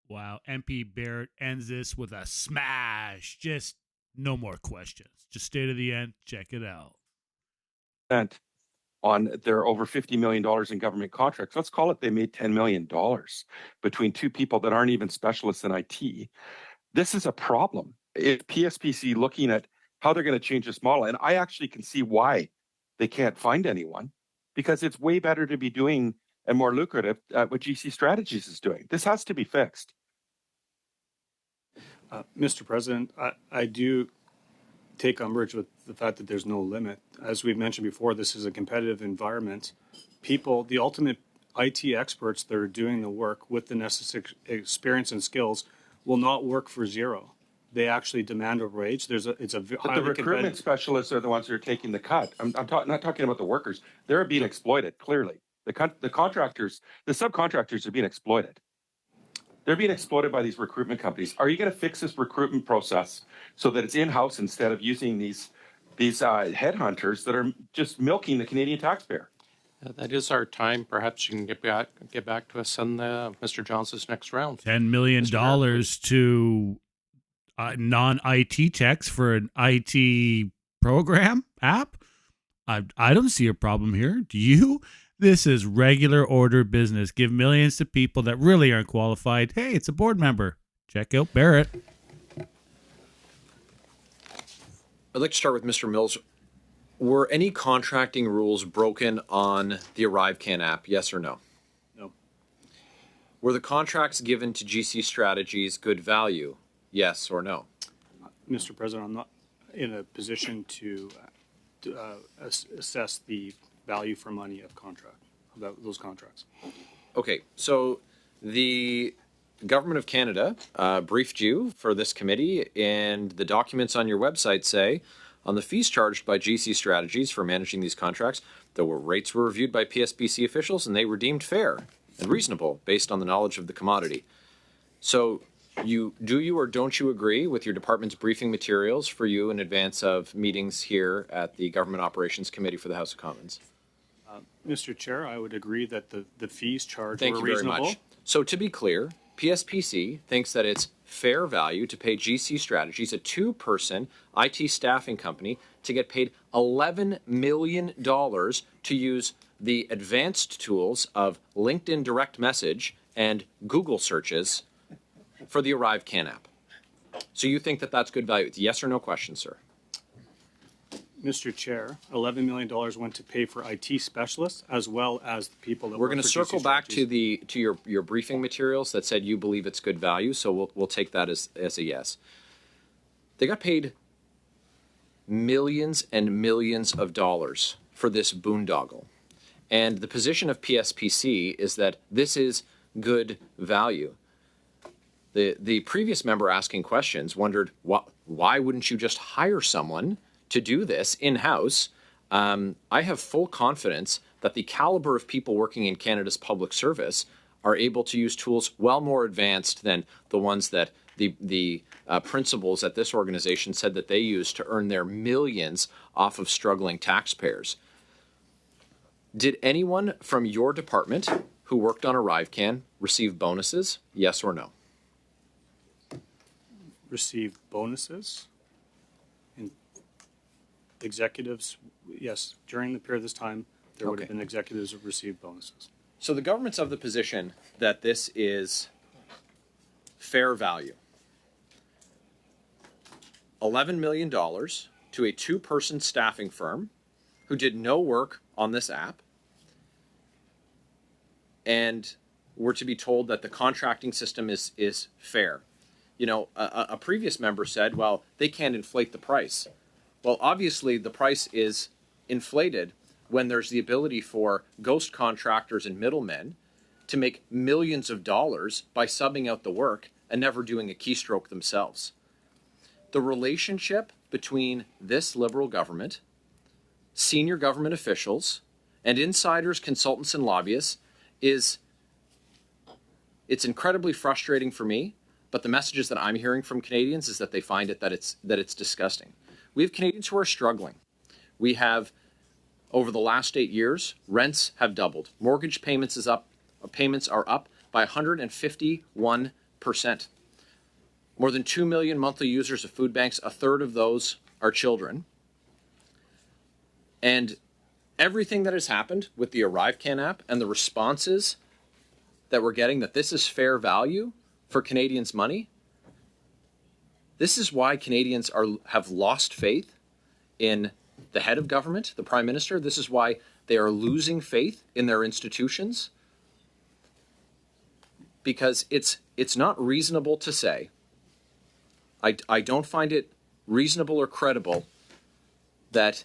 Wow. MP Barrett ends this with a smash. Just no more questions. Just stay to the end. Check it out. On their over $50 million in government contracts. Let's call it they made $10 million between two people that aren't even specialists in IT. This is a problem. If PSPC looking at how they're going to change this model, and I actually can see why they can't find anyone, because it's way better to be doing and more lucrative what GC Strategies is doing. This has to be fixed. Mr. President, I do take umbrage with the fact that there's no limit. As we've mentioned before, this is a competitive environment. People, the ultimate IT experts that are doing the work with the necessary experience and skills will not work for zero. They actually demand a wage. It's a but the recruitment specialists are the ones who are taking the cut. I'm not talking about the workers. They're being exploited, clearly. The contractors, the subcontractors are being exploited. They're being exploited by these recruitment companies. Are you going to fix this recruitment process so that it's in-house instead of using these headhunters that are just milking the Canadian taxpayer? That is our time. Perhaps you can get back to us on Mr. Johnson's next round. $10 million to non-IT techs for an IT program app? I don't see a problem here. Do you? This is regular order business. Give millions to people that really aren't qualified. Hey, it's a board member. Check out Barrett. I'd like to start with Mr. Mills. Were any contracting rules broken on the ArriveCan app, yes or no? No. Were the contracts given to GC Strategies good value, yes or no? Mr. President, I'm not in a position to assess the value for money of those contracts. Okay, so the Government of Canada briefed you for this committee, and the documents on your website say, on the fees charged by GC Strategies for managing these contracts, the rates were reviewed by PSPC officials, and they were deemed fair and reasonable based on the knowledge of the commodity. So do you or don't you agree with your department's briefing materials for you in advance of meetings here at the Government Operations Committee for the House of Commons? Mr. Chair, I would agree that the fees charged were reasonable. Thank you very much. So to be clear, PSPC thinks that it's fair value to pay GC Strategies, a two-person IT staffing company, to get paid $11 million to use the advanced tools of LinkedIn direct message and Google searches for the ArriveCan app. So you think that that's good value? It's yes or no question, sir. Mr. Chair, $11 million went to pay for IT specialists as well as the people that we're going to circle back to your briefing materials that said you believe it's good value, so we'll take that as a yes. They got paid millions and millions of dollars for this boondoggle. And the position of PSPC is that this is good value. The previous member asking questions wondered, why wouldn't you just hire someone to do this in-house? I have full confidence that the caliber of people working in Canada's public service are able to use tools well more advanced than the ones that the principals at this organization said that they use to earn their millions off of struggling taxpayers. Did anyone from your department who worked on ArriveCan receive bonuses, yes or no? Received bonuses? Executives, yes, during the period of this time, there would have been executives who received bonuses. So the government's of the position that this is fair value. $11 million to a two-person staffing firm who did no work on this app, and we're to be told that the contracting system is fair. You know, a previous member said, well, they can't inflate the price. Well, obviously, the price is inflated when there's the ability for ghost contractors and middlemen to make millions of dollars by subbing out the work and never doing a keystroke themselves. The relationship between this Liberal government, senior government officials, and insiders, consultants, and lobbyists it's incredibly frustrating for me, but the messages that I'm hearing from Canadians is that they find it that it's disgusting. We have Canadians who are struggling. We have, over the last 8 years, rents have doubled. Mortgage payments are up by 151%. 8%. More than 2 million monthly users of food banks, a third of those are children. And everything that has happened with the ArriveCan app and the responses that we're getting that this is fair value for Canadians' money, this is why Canadians have lost faith in the head of government, the Prime Minister. This is why they are losing faith in their institutions. Because it's not reasonable to say, I don't find it reasonable or credible that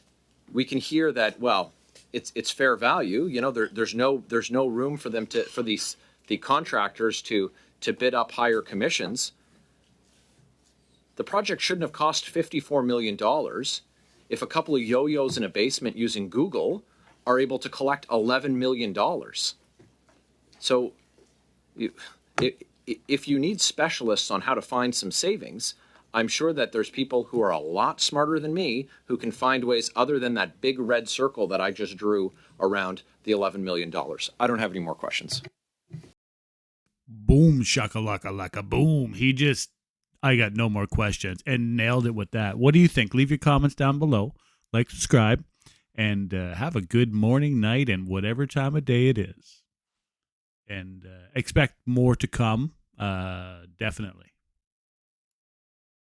we can hear that, well, it's fair value. You know, there's no room for them the contractors to bid up higher commissions. The project shouldn't have cost $54 million if a couple of yo-yos in a basement using Google are able to collect $11 million. So if you need specialists on how to find some savings, I'm sure that there's people who are a lot smarter than me who can find ways other than that big red circle that I just drew around the $11 million. I don't have any more questions. Boom, shakalaka laka boom. I got no more questions and nailed it with that. What do you think? Leave your comments down below. Like, subscribe, and have a good morning, night, and whatever time of day it is. And expect more to come, definitely.